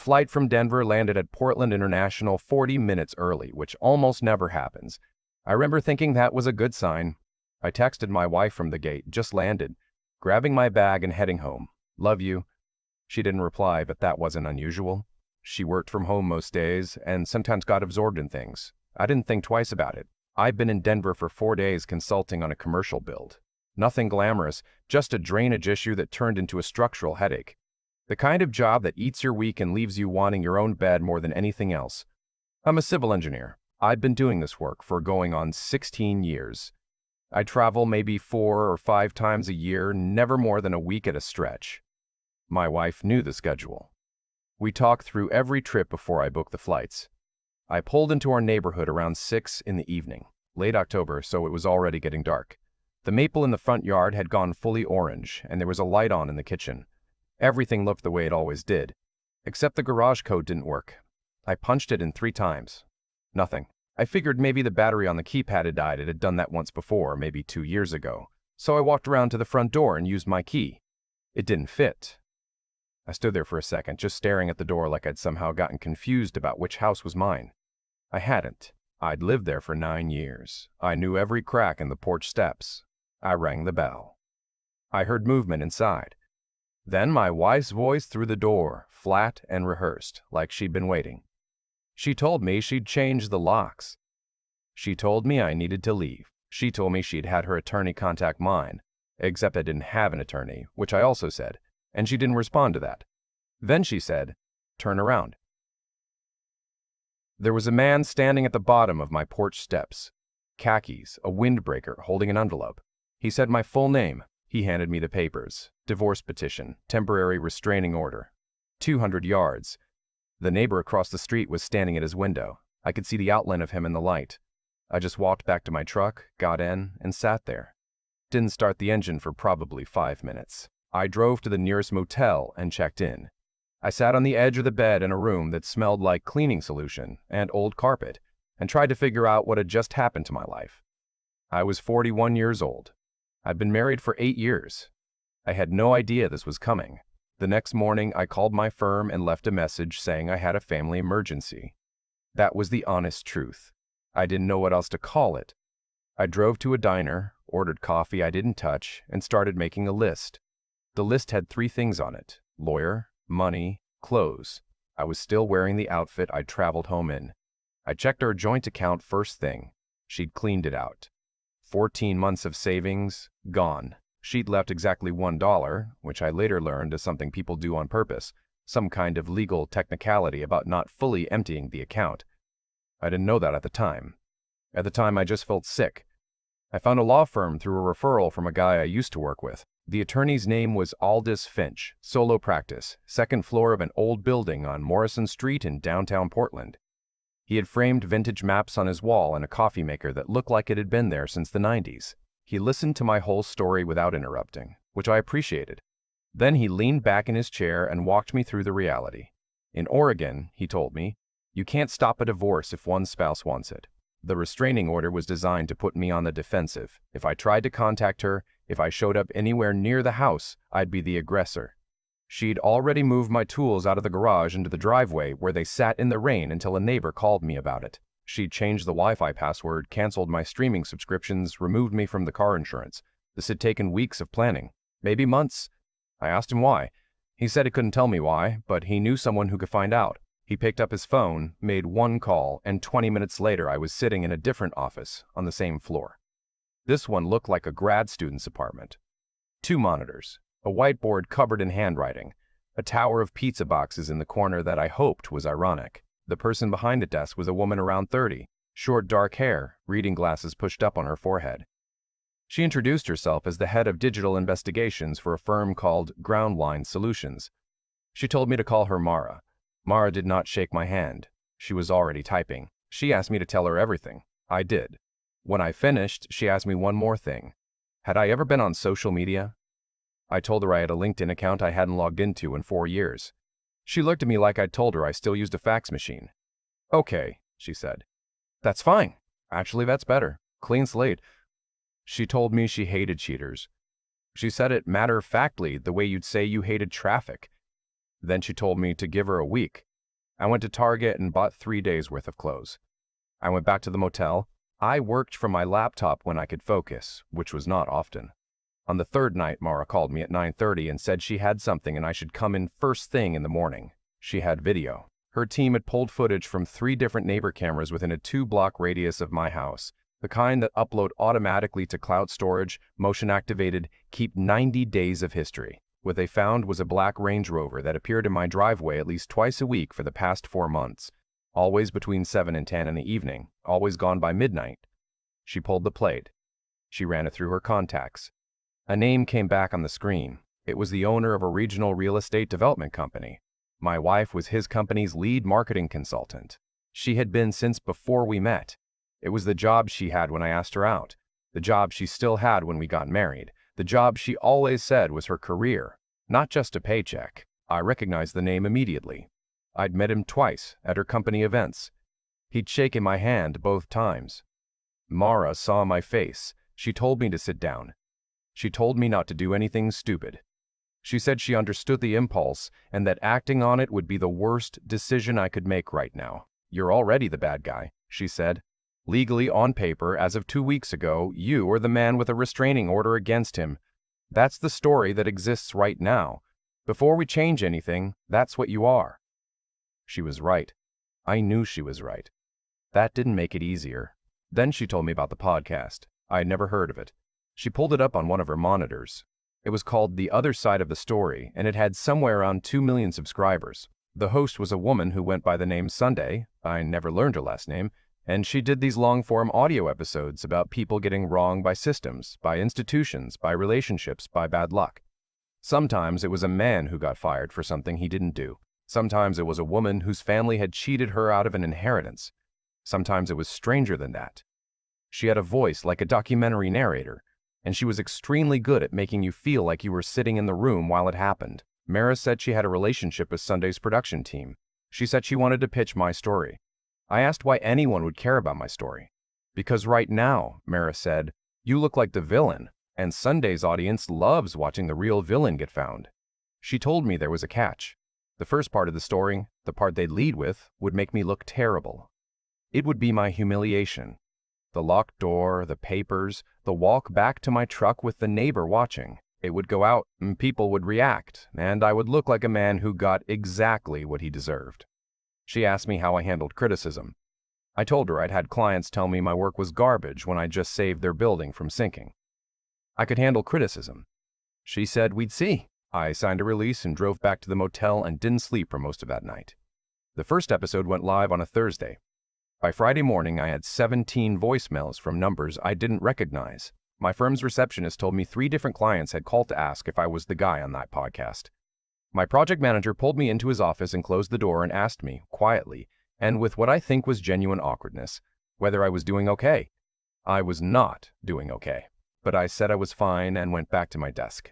Flight from Denver landed at Portland International 40 minutes early, which almost never happens. I remember thinking that was a good sign. I texted my wife from the gate, just landed, grabbing my bag and heading home. Love you. She didn't reply, but that wasn't unusual. She worked from home most days and sometimes got absorbed in things. I didn't think twice about it. I'd been in Denver for 4 days consulting on a commercial build. Nothing glamorous, just a drainage issue that turned into a structural headache. The kind of job that eats your week and leaves you wanting your own bed more than anything else. I'm a civil engineer. I've been doing this work for going on 16 years. I travel maybe 4 or 5 times a year, never more than a week at a stretch. My wife knew the schedule. We talked through every trip before I booked the flights. I pulled into our neighborhood around 6 in the evening, late October, so it was already getting dark. The maple in the front yard had gone fully orange, and there was a light on in the kitchen. Everything looked the way it always did, except the garage code didn't work. I punched it in 3 times. Nothing. I figured maybe the battery on the keypad had died. It had done that once before, maybe 2 years ago. So I walked around to the front door and used my key. It didn't fit. I stood there for a second, just staring at the door like I'd somehow gotten confused about which house was mine. I hadn't. I'd lived there for 9 years. I knew every crack in the porch steps. I rang the bell. I heard movement inside. Then my wife's voice through the door, flat and rehearsed, like she'd been waiting. She told me she'd changed the locks. She told me I needed to leave. She told me she'd had her attorney contact mine, except I didn't have an attorney, which I also said, and she didn't respond to that. Then she said, "Turn around." There was a man standing at the bottom of my porch steps. Khakis, a windbreaker, holding an envelope. He said my full name. He handed me the papers. Divorce petition, temporary restraining order. 200 yards. The neighbor across the street was standing at his window. I could see the outline of him in the light. I just walked back to my truck, got in, and sat there. Didn't start the engine for probably 5 minutes. I drove to the nearest motel and checked in. I sat on the edge of the bed in a room that smelled like cleaning solution and old carpet, and tried to figure out what had just happened to my life. I was 41 years old. I'd been married for 8 years. I had no idea this was coming. The next morning, I called my firm and left a message saying I had a family emergency. That was the honest truth. I didn't know what else to call it. I drove to a diner, ordered coffee I didn't touch, and started making a list. The list had 3 things on it: lawyer, money, clothes. I was still wearing the outfit I'd traveled home in. I checked our joint account first thing. She'd cleaned it out. 14 months of savings, gone. She'd left exactly $1, which I later learned is something people do on purpose, some kind of legal technicality about not fully emptying the account. I didn't know that at the time. At the time, I just felt sick. I found a law firm through a referral from a guy I used to work with. The attorney's name was Aldous Finch, solo practice, 2nd floor of an old building on Morrison Street in downtown Portland. He had framed vintage maps on his wall and a coffee maker that looked like it had been there since the 90s. He listened to my whole story without interrupting, which I appreciated. Then he leaned back in his chair and walked me through the reality. In Oregon, he told me, you can't stop a divorce if one spouse wants it. The restraining order was designed to put me on the defensive. If I tried to contact her, if I showed up anywhere near the house, I'd be the aggressor. She'd already moved my tools out of the garage into the driveway where they sat in the rain until a neighbor called me about it. She'd changed the Wi-Fi password, canceled my streaming subscriptions, removed me from the car insurance. This had taken weeks of planning, maybe months. I asked him why. He said he couldn't tell me why, but he knew someone who could find out. He picked up his phone, made 1 call, and 20 minutes later I was sitting in a different office on the same floor. This one looked like a grad student's apartment. 2 monitors, a whiteboard covered in handwriting, a tower of pizza boxes in the corner that I hoped was ironic. The person behind the desk was a woman around 30, short dark hair, reading glasses pushed up on her forehead. She introduced herself as the head of digital investigations for a firm called Groundline Solutions. She told me to call her Mara. Mara did not shake my hand. She was already typing. She asked me to tell her everything. I did. When I finished, she asked me one more thing. Had I ever been on social media? I told her I had a LinkedIn account I hadn't logged into in 4 years. She looked at me like I'd told her I still used a fax machine. Okay, she said. That's fine. Actually, that's better. Clean slate. She told me she hated cheaters. She said it matter-of-factly, the way you'd say you hated traffic. Then she told me to give her a week. I went to Target and bought 3 days worth of clothes. I went back to the motel. I worked from my laptop when I could focus, which was not often. On the third night, Mara called me at 9:30 and said she had something and I should come in first thing in the morning. She had video. Her team had pulled footage from 3 different neighbor cameras within a 2-block radius of my house, the kind that upload automatically to cloud storage, motion-activated, keep 90 days of history. What they found was a black Range Rover that appeared in my driveway at least twice a week for the past 4 months, always between 7 and 10 in the evening, always gone by midnight. She pulled the plate. She ran it through her contacts. A name came back on the screen. It was the owner of a regional real estate development company. My wife was his company's lead marketing consultant. She had been since before we met. It was the job she had when I asked her out, the job she still had when we got married, the job she always said was her career, not just a paycheck. I recognized the name immediately. I'd met him twice at her company events. He'd shaken my hand both times. Mara saw my face. She told me to sit down. She told me not to do anything stupid. She said she understood the impulse and that acting on it would be the worst decision I could make right now. You're already the bad guy, she said. Legally, on paper, as of 2 weeks ago, you are the man with a restraining order against him. That's the story that exists right now. Before we change anything, that's what you are. She was right. I knew she was right. That didn't make it easier. Then she told me about the podcast. I had never heard of it. She pulled it up on one of her monitors. It was called The Other Side of the Story, and it had somewhere around 2 million subscribers. The host was a woman who went by the name Sunday. I never learned her last name. And she did these long-form audio episodes about people getting wronged by systems, by institutions, by relationships, by bad luck. Sometimes it was a man who got fired for something he didn't do. Sometimes it was a woman whose family had cheated her out of an inheritance. Sometimes it was stranger than that. She had a voice like a documentary narrator, and she was extremely good at making you feel like you were sitting in the room while it happened. Mara said she had a relationship with Sunday's production team. She said she wanted to pitch my story. I asked why anyone would care about my story. Because right now, Mara said, you look like the villain, and Sunday's audience loves watching the real villain get found. She told me there was a catch. The first part of the story, the part they'd lead with, would make me look terrible. It would be my humiliation. The locked door, the papers, the walk back to my truck with the neighbor watching. It would go out, and people would react, and I would look like a man who got exactly what he deserved. She asked me how I handled criticism. I told her I'd had clients tell me my work was garbage when I just saved their building from sinking. I could handle criticism. She said we'd see. I signed a release and drove back to the motel and didn't sleep for most of that night. The first episode went live on a Thursday. By Friday morning, I had 17 voicemails from numbers I didn't recognize. My firm's receptionist told me 3 different clients had called to ask if I was the guy on that podcast. My project manager pulled me into his office and closed the door and asked me, quietly, and with what I think was genuine awkwardness, whether I was doing okay. I was not doing okay, but I said I was fine and went back to my desk.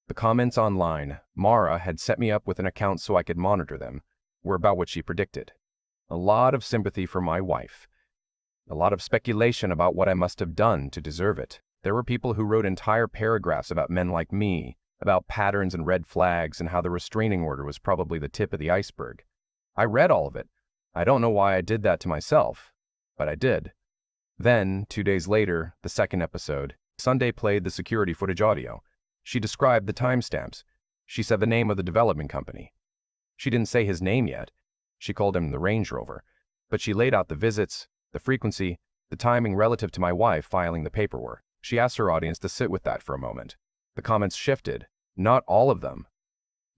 The comments online, Mara had set me up with an account so I could monitor them, were about what she predicted. A lot of sympathy for my wife. A lot of speculation about what I must have done to deserve it. There were people who wrote entire paragraphs about men like me, about patterns and red flags and how the restraining order was probably the tip of the iceberg. I read all of it. I don't know why I did that to myself, but I did. Then, 2 days later, the second episode, Sunday played the security footage audio. She described the timestamps. She said the name of the development company. She didn't say his name yet. She called him the Range Rover, but she laid out the visits, the frequency, the timing relative to my wife filing the paperwork. She asked her audience to sit with that for a moment. The comments shifted. Not all of them.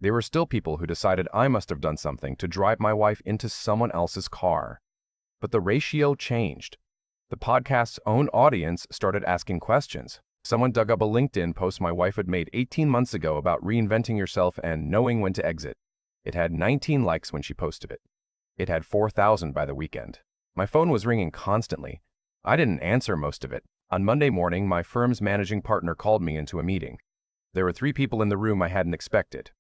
There were still people who decided I must have done something to drive my wife into someone else's car. But the ratio changed. The podcast's own audience started asking questions. Someone dug up a LinkedIn post my wife had made 18 months ago about reinventing yourself and knowing when to exit. It had 19 likes when she posted it. It had 4,000 by the weekend. My phone was ringing constantly. I didn't answer most of it. On Monday morning, my firm's managing partner called me into a meeting. There were 3 people in the room I hadn't expected.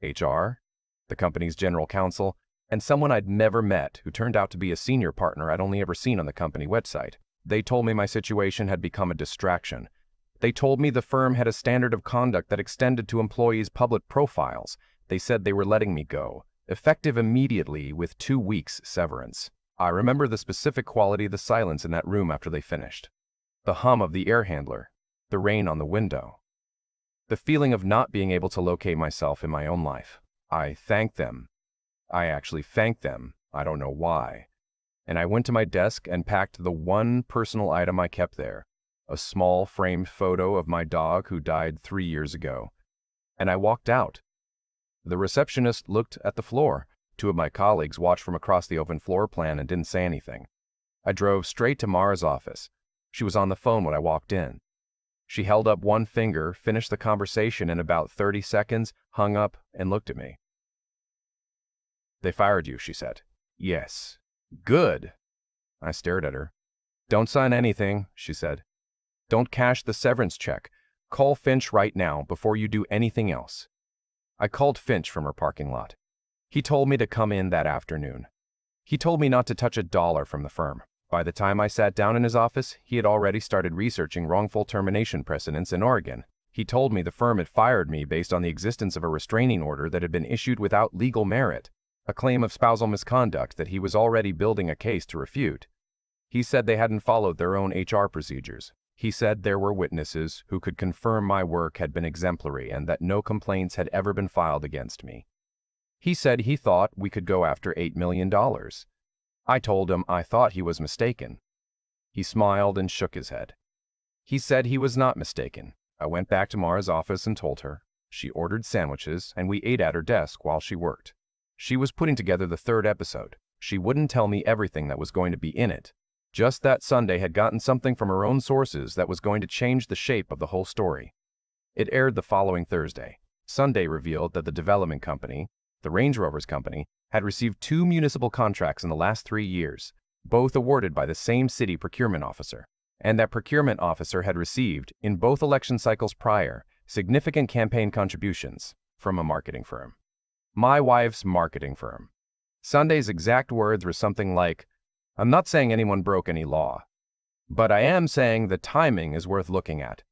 HR, the company's general counsel, and someone I'd never met who turned out to be a senior partner I'd only ever seen on the company website. They told me my situation had become a distraction. They told me the firm had a standard of conduct that extended to employees' public profiles. They said they were letting me go. effective immediately with 2 weeks severance. I remember the specific quality of the silence in that room after they finished. The hum of the air handler, the rain on the window, the feeling of not being able to locate myself in my own life. I thanked them. I actually thanked them. I don't know why. And I went to my desk and packed the one personal item I kept there, a small framed photo of my dog who died 3 years ago. And I walked out. The receptionist looked at the floor. 2 of my colleagues watched from across the open floor plan and didn't say anything. I drove straight to Mara's office. She was on the phone when I walked in. She held up one finger, finished the conversation in about 30 seconds, hung up, and looked at me. "They fired you," she said. "Yes." "Good." I stared at her. "Don't sign anything," she said. "Don't cash the severance check. Call Finch right now before you do anything else." I called Finch from her parking lot. He told me to come in that afternoon. He told me not to touch $1 from the firm. By the time I sat down in his office, he had already started researching wrongful termination precedents in Oregon. He told me the firm had fired me based on the existence of a restraining order that had been issued without legal merit, a claim of spousal misconduct that he was already building a case to refute. He said they hadn't followed their own HR procedures. He said there were witnesses who could confirm my work had been exemplary and that no complaints had ever been filed against me. He said he thought we could go after $8 million. I told him I thought he was mistaken. He smiled and shook his head. He said he was not mistaken. I went back to Mara's office and told her. She ordered sandwiches, and we ate at her desk while she worked. She was putting together the 3rd episode. She wouldn't tell me everything that was going to be in it. Just that Sunday had gotten something from her own sources that was going to change the shape of the whole story. It aired the following Thursday. Sunday revealed that the development company, the Range Rover's company, had received 2 municipal contracts in the last 3 years, both awarded by the same city procurement officer. And that procurement officer had received, in both election cycles prior, significant campaign contributions from a marketing firm. My wife's marketing firm. Sunday's exact words were something like, "I'm not saying anyone broke any law, but I am saying the timing is worth looking at."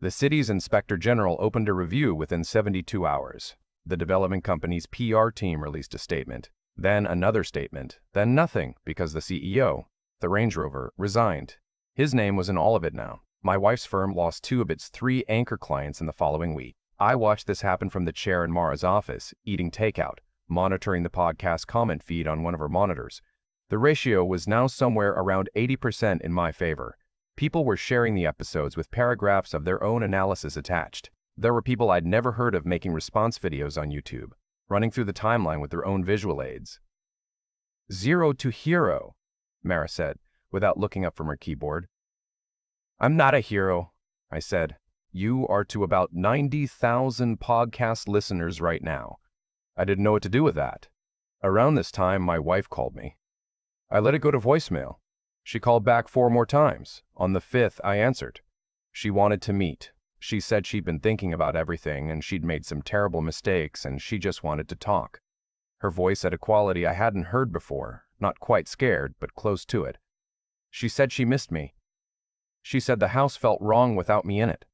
The city's inspector general opened a review within 72 hours. The development company's PR team released a statement, then another statement, then nothing because the CEO, the Range Rover, resigned. His name was in all of it now. My wife's firm lost 2 of its 3 anchor clients in the following week. I watched this happen from the chair in Mara's office, eating takeout, monitoring the podcast comment feed on one of her monitors. The ratio was now somewhere around 80% in my favor. People were sharing the episodes with paragraphs of their own analysis attached. There were people I'd never heard of making response videos on YouTube, running through the timeline with their own visual aids. "0 to hero," Mara said, without looking up from her keyboard. "I'm not a hero," I said. "You are to about 90,000 podcast listeners right now." I didn't know what to do with that. Around this time, my wife called me. I let it go to voicemail. She called back 4 more times. On the 5th, I answered. She wanted to meet. She said she'd been thinking about everything and she'd made some terrible mistakes and she just wanted to talk. Her voice had a quality I hadn't heard before, not quite scared, but close to it. She said she missed me. She said the house felt wrong without me in it.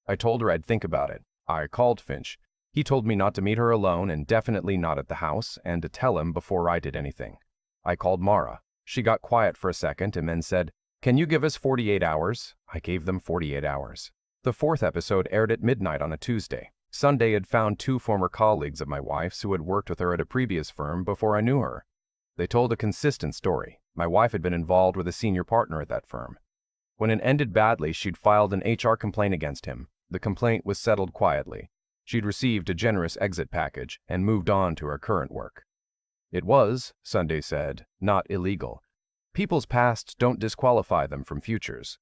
I told her I'd think about it. I called Finch. He told me not to meet her alone and definitely not at the house and to tell him before I did anything. I called Mara. She got quiet for a second and then said, "Can you give us 48 hours?" I gave them 48 hours. The 4th episode aired at midnight on a Tuesday. Sunday had found 2 former colleagues of my wife's who had worked with her at a previous firm before I knew her. They told a consistent story. My wife had been involved with a senior partner at that firm. When it ended badly, she'd filed an HR complaint against him. The complaint was settled quietly. She'd received a generous exit package and moved on to her current work. It was, Sunday said, not illegal. People's pasts don't disqualify them from futures.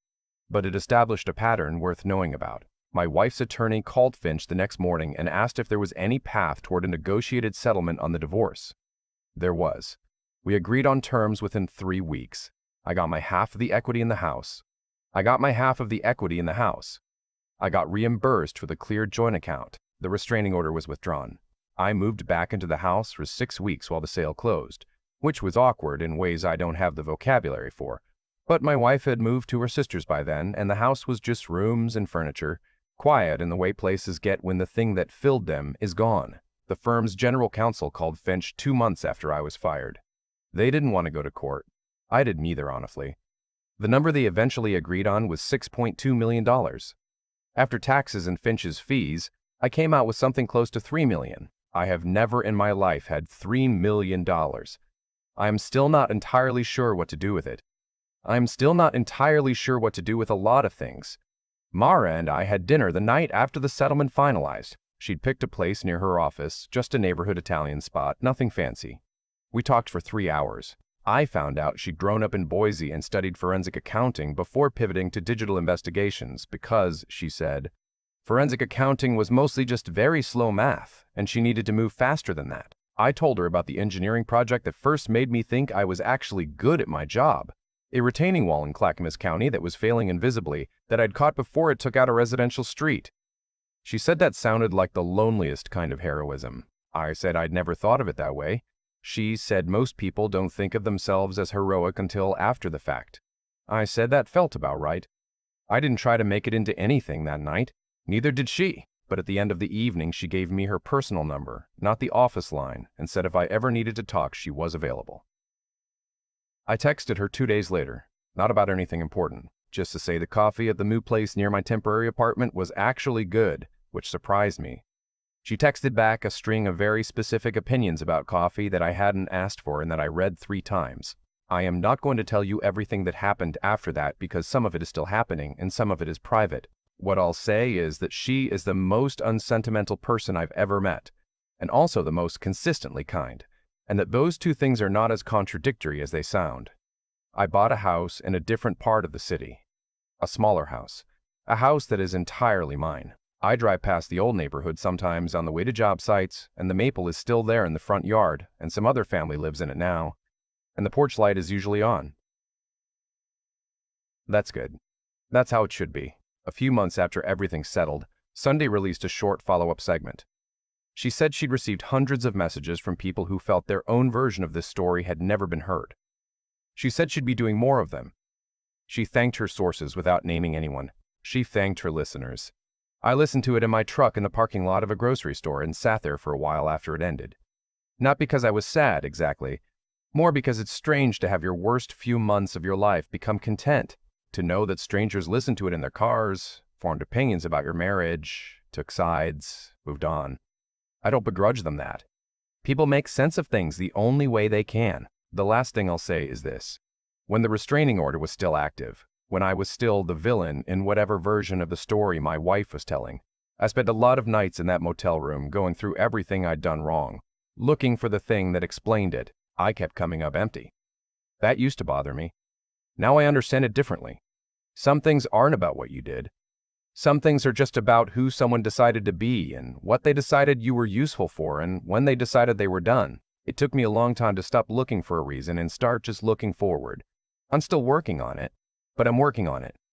But it established a pattern worth knowing about. My wife's attorney called Finch the next morning and asked if there was any path toward a negotiated settlement on the divorce. There was. We agreed on terms within 3 weeks. I got my half of the equity in the house. I got reimbursed for the cleared joint account. The restraining order was withdrawn. I moved back into the house for 6 weeks while the sale closed, which was awkward in ways I don't have the vocabulary for. But my wife had moved to her sister's by then, and the house was just rooms and furniture, quiet in the way places get when the thing that filled them is gone. The firm's general counsel called Finch 2 months after I was fired. They didn't want to go to court. I didn't either, honestly. The number they eventually agreed on was $6.2 million. After taxes and Finch's fees, I came out with something close to $3 million. I have never in my life had $3 million. I am still not entirely sure what to do with it. I am still not entirely sure what to do with a lot of things. Mara and I had dinner the night after the settlement finalized. She'd picked a place near her office, just a neighborhood Italian spot, nothing fancy. We talked for 3 hours. I found out she'd grown up in Boise and studied forensic accounting before pivoting to digital investigations because, she said, forensic accounting was mostly just very slow math, and she needed to move faster than that. I told her about the engineering project that first made me think I was actually good at my job. A retaining wall in Clackamas County that was failing invisibly that I'd caught before it took out a residential street. She said that sounded like the loneliest kind of heroism. I said I'd never thought of it that way. She said most people don't think of themselves as heroic until after the fact. I said that felt about right. I didn't try to make it into anything that night. Neither did she. But at the end of the evening, she gave me her personal number, not the office line, and said if I ever needed to talk, she was available. I texted her 2 days later, not about anything important, just to say the coffee at the new place near my temporary apartment was actually good, which surprised me. She texted back a string of very specific opinions about coffee that I hadn't asked for and that I read 3 times. I am not going to tell you everything that happened after that because some of it is still happening and some of it is private. What I'll say is that she is the most unsentimental person I've ever met, and also the most consistently kind, and that those 2 things are not as contradictory as they sound. I bought a house in a different part of the city. A smaller house. A house that is entirely mine. I drive past the old neighborhood sometimes on the way to job sites, and the maple is still there in the front yard, and some other family lives in it now, and the porch light is usually on. That's good. That's how it should be. A few months after everything settled, Sunday released a short follow-up segment. She said she'd received hundreds of messages from people who felt their own version of this story had never been heard. She said she'd be doing more of them. She thanked her sources without naming anyone. She thanked her listeners. I listened to it in my truck in the parking lot of a grocery store and sat there for a while after it ended. Not because I was sad, exactly. More because it's strange to have your worst few months of your life become content, to know that strangers listened to it in their cars, formed opinions about your marriage, took sides, moved on. I don't begrudge them that. People make sense of things the only way they can. The last thing I'll say is this. When the restraining order was still active, when I was still the villain in whatever version of the story my wife was telling, I spent a lot of nights in that motel room going through everything I'd done wrong, looking for the thing that explained it. I kept coming up empty. That used to bother me. Now I understand it differently. Some things aren't about what you did. Some things are just about who someone decided to be and what they decided you were useful for and when they decided they were done. It took me a long time to stop looking for a reason and start just looking forward. I'm still working on it, but I'm working on it.